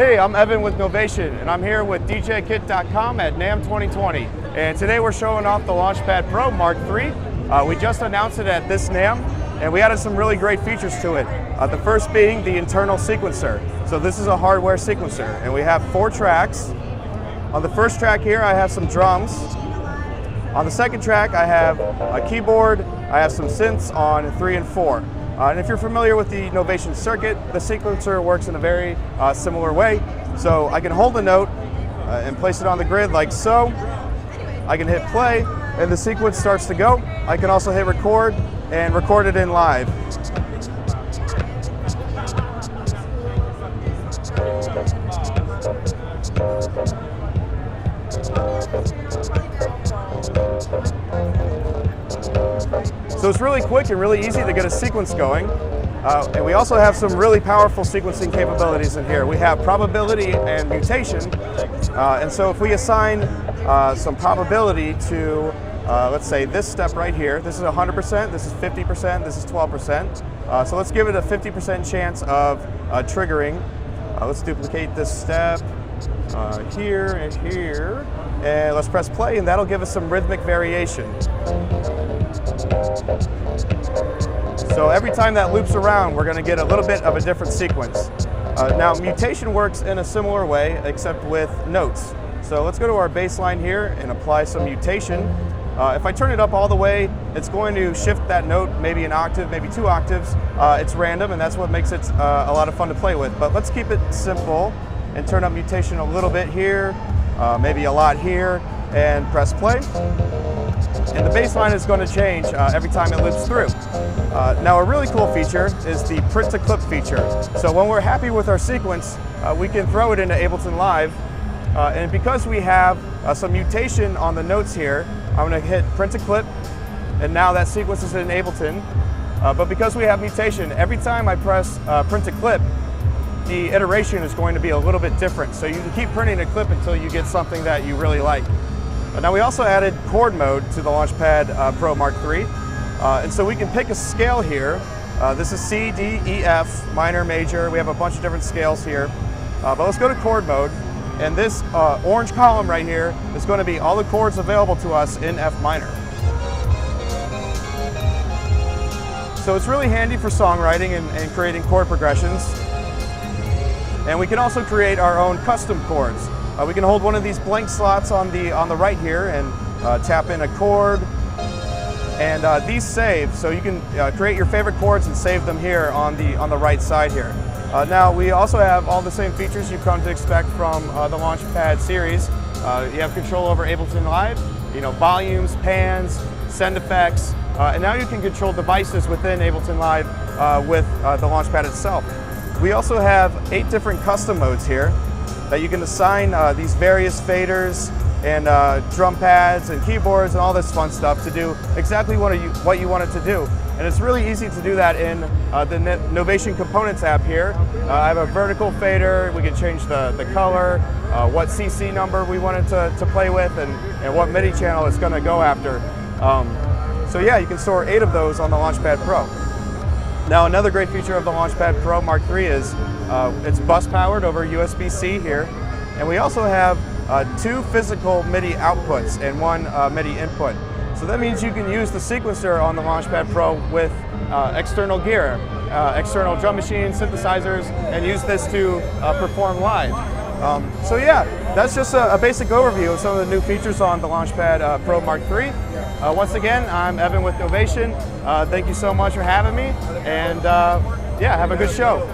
Hey, I'm Evan with Novation, and I'm here with DJKit.com at NAMM 2020. And today we're showing off the Launchpad Pro Mark III. We just announced it at this NAMM, and we added some really great features to it. The first being the internal sequencer. So this is a hardware sequencer, and we have 4 tracks. On the first track here, I have some drums. On the second track, I have a keyboard. I have some synths on 3 and 4. And if you're familiar with the Novation circuit, the sequencer works in a very similar way. So I can hold a note and place it on the grid like so. I can hit play and the sequence starts to go. I can also hit record and record it in live. So it's really quick and really easy to get a sequence going. And we also have some really powerful sequencing capabilities in here. We have probability and mutation. And so if we assign some probability to, let's say this step right here, this is 100%, this is 50%, this is 12%. So let's give it a 50% chance of triggering. Let's duplicate this step here and here. And let's press play, and that'll give us some rhythmic variation. So every time that loops around, we're going to get a little bit of a different sequence. Now, mutation works in a similar way, except with notes. So let's go to our bass line here and apply some mutation. If I turn it up all the way, it's going to shift that note maybe an octave, maybe 2 octaves. It's random, and that's what makes it a lot of fun to play with. But let's keep it simple and turn up mutation a little bit here, maybe a lot here, and press play. And the bass line is going to change every time it loops through. Now, a really cool feature is the print to clip feature. So when we're happy with our sequence, we can throw it into Ableton Live. And because we have some mutation on the notes here, I'm going to hit print to clip, and now that sequence is in Ableton. But because we have mutation, every time I press print to clip, the iteration is going to be a little bit different. So you can keep printing a clip until you get something that you really like. Now, we also added Chord Mode to the Launchpad Pro Mark III. And so we can pick a scale here. This is C, D, E, F, minor, major. We have a bunch of different scales here. But let's go to Chord Mode. And this orange column right here is going to be all the chords available to us in F minor. So it's really handy for songwriting and creating chord progressions. And we can also create our own custom chords. We can hold one of these blank slots on the right here and tap in a chord. And these save, so you can create your favorite chords and save them here on the right side here. Now, we also have all the same features you've come to expect from the Launchpad series. You have control over Ableton Live, volumes, pans, send effects, and now you can control devices within Ableton Live with the Launchpad itself. We also have 8 different custom modes here that you can assign these various faders and drum pads and keyboards and all this fun stuff to do exactly what you want it to do. And it's really easy to do that in the Novation Components app here. I have a vertical fader. We can change the color, what CC number we want it to play with, and what MIDI channel it's going to go after. So yeah, you can store 8 of those on the Launchpad Pro. Now, another great feature of the Launchpad Pro Mark III is it's bus powered over USB-C here. And we also have 2 physical MIDI outputs and 1 MIDI input. So that means you can use the sequencer on the Launchpad Pro with external gear, external drum machines, synthesizers, and use this to perform live. So yeah, that's just a basic overview of some of the new features on the Launchpad Pro Mark III. Once again, I'm Evan with Novation. Thank you so much for having me, and yeah, have a good show.